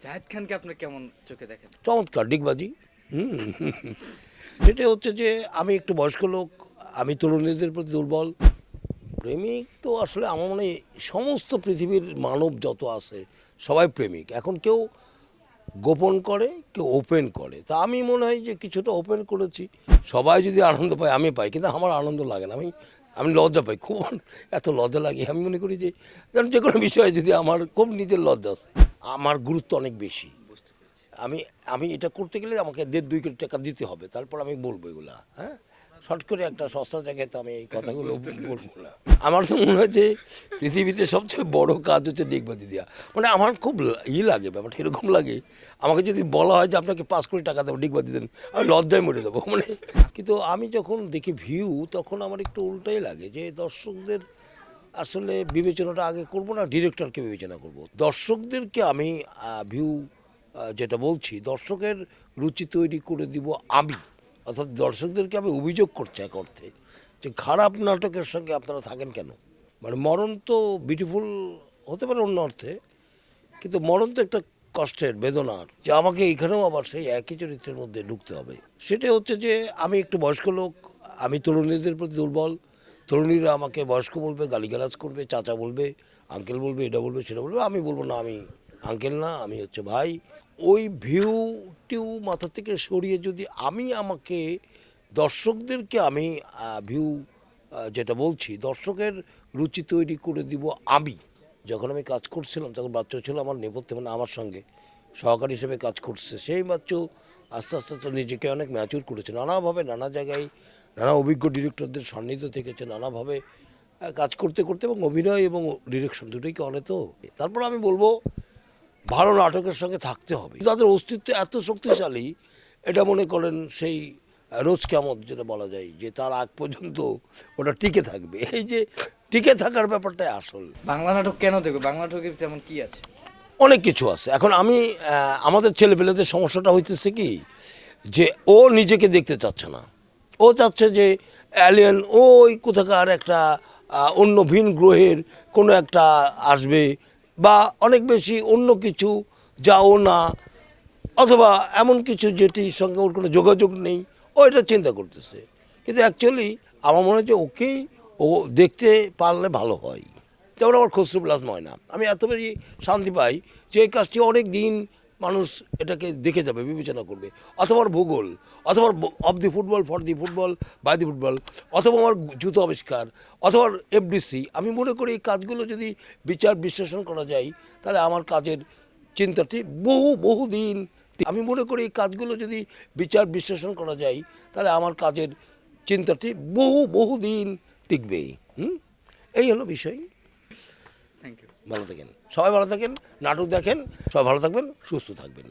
জাহেদ খানকে আপনি কেমন চোখে দেখেন? চমৎকার ডিগবাজি। হুম। সেটা হচ্ছে যে আমি একটু বয়স্ক লোক, আমি তরুণীদের প্রতি দুর্বল। প্রেমিক তো আসলে আমার মনে হয় সমস্ত পৃথিবীর মানব যত আছে সবাই প্রেমিক। এখন কেউ গোপন করে, কেউ ওপেন করে। তা আমি মনে হয় যে কিছুটা ওপেন করেছি। সবাই যদি আনন্দ পায় আমি পাই, কিন্তু আমার আনন্দ লাগে না। আমি আমি লজ্জা পাই খুব, এত লজ্জা লাগে। আমি মনে করি যে যেন যে কোনো বিষয়ে যদি আমার খুব নিজের লজ্জা আছে, আমার গুরুত্ব অনেক বেশি। বুঝতে পেরেছি। আমি আমি এটা করতে গেলে আমাকে 1.5-2 কোটি টাকা দিতে হবে, তারপর আমি বলবো এগুলা। হ্যাঁ, শর্ট করে একটা সস্তা জায়গায় তো আমি এই কথাগুলো বলবো না। আমার তো মনে হয় যে পৃথিবীতে সবচেয়ে বড় কাজ হচ্ছে ডিগবাজি দেওয়া। মানে আমার খুব লাগে, ব্যাপারটা এরকম লাগে। আমাকে যদি বলা হয় যে আপনাকে 5 কোটি টাকা দেবো ডিগবাজি দেন, আমি লজ্জায় মরে দেবো। মানে কিন্তু আমি যখন দেখি ভিউ, তখন আমার একটু উল্টাই লাগে যে দর্শকদের আসলে বিবেচনাটা আগে করব না ডিরেক্টরকে বিবেচনা করব। দর্শকদেরকে আমি ভিউ যেটা বলছি, দর্শকের রুচি তৈরি করে দিব আমি। অর্থাৎ দর্শকদেরকে আমি অভিযোগ করছি এক অর্থে যে খারাপ নাটকের সঙ্গে আপনারা থাকেন কেন। মানে মরণ তো বিউটিফুল হতে পারে অন্য অর্থে, কিন্তু মরণ তো একটা কষ্টের, বেদনার, যে আমাকে এখানেও আবার সেই একই চরিত্রের মধ্যে ঢুকতে হবে। সেটা হচ্ছে যে আমি একটু বয়স্ক লোক, আমি তরুণীদের প্রতি দুর্বল। তরুণীরা আমাকে বয়স্ক বলবে, গালিগালাজ করবে, চাচা বলবে, আঙ্কেল বলবে, এটা বলবে, সেটা বলবে। আমি বলবো না, আমি আঙ্কেল না, আমি হচ্ছে ভাই। ওই ভিউ টিউ মাথা থেকে সরিয়ে যদি আমি আমাকে দর্শকদেরকে আমি ভিউ যেটা বলছি, দর্শকের রুচি তৈরি করে দিব আমি। যখন আমি কাজ করছিলাম তখন বাচ্চা ছিল আমার নেপথ্যে, মানে আমার সঙ্গে সহকারী হিসেবে কাজ করছে। সেই বাচ্চা আস্তে আস্তে তো নিজেকে অনেক ম্যাচিউর করেছে, নানাভাবে নানা জায়গায় নানা অভিজ্ঞ ডিরেক্টরদের সান্নিধ্য থেকেছে, নানাভাবে কাজ করতে করতে, এবং অভিনয় এবং ডিরেকশন দুটোই করে। তো তারপর আমি বলবো ভালো নাটকের সঙ্গে থাকতে হবে। তাদের অস্তিত্ব এত শক্তিশালী, এটা মনে করেন সেই রোজ কেমন যেটা বলা যায় যে তার আগ পর্যন্ত ওটা টিকে থাকবে। এই যে টিকে থাকার ব্যাপারটাই আসল। বাংলা নাটক কেন দেখো? বাংলা নাটকে তেমন কি আছে? অনেক কিছু আছে। এখন আমি আমাদের ছেলেপেলেদের সমস্যাটা হইতেছে কি, যে ও নিজেকে দেখতে চাচ্ছে না। ও চাচ্ছে যে অ্যালিয়েন ওই কোথাকার একটা অন্য ভিন গ্রহের কোনো একটা আসবে, বা অনেক বেশি অন্য কিছু যা ও না, অথবা এমন কিছু যেটির সঙ্গে ওর কোনো যোগাযোগ নেই, ও এটা চিন্তা করতেছে। কিন্তু অ্যাকচুয়ালি আমার মনে হয় যে ওকেই ও দেখতে পারলে ভালো হয়। যেমন আমার খসরু প্লাস ময়না, আমি এত বেশি শান্তি পাই যে এই কাজটি অনেক দিন মানুষ এটাকে দেখে যাবে, বিবেচনা করবে। অথবা আমার ভূগোল, অথবা off the football, for the football, by the football, অথবা আমার জুতো আবিষ্কার, অথবা এফডিসি। আমি মনে করি এই কাজগুলো যদি বিচার বিশ্লেষণ করা যায়, তাহলে আমার কাজের চিন্তাটি বহুদিন, আমি মনে করি এই কাজগুলো যদি বিচার বিশ্লেষণ করা যায়, তাহলে আমার কাজের চিন্তাটি বহুদিন টিকবে। এই হলো বিষয়। Thank you. ভালো থাকেন, সবাই ভালো থাকেন, নাটক দেখেন, সবাই ভালো থাকবেন, সুস্থ থাকবেন।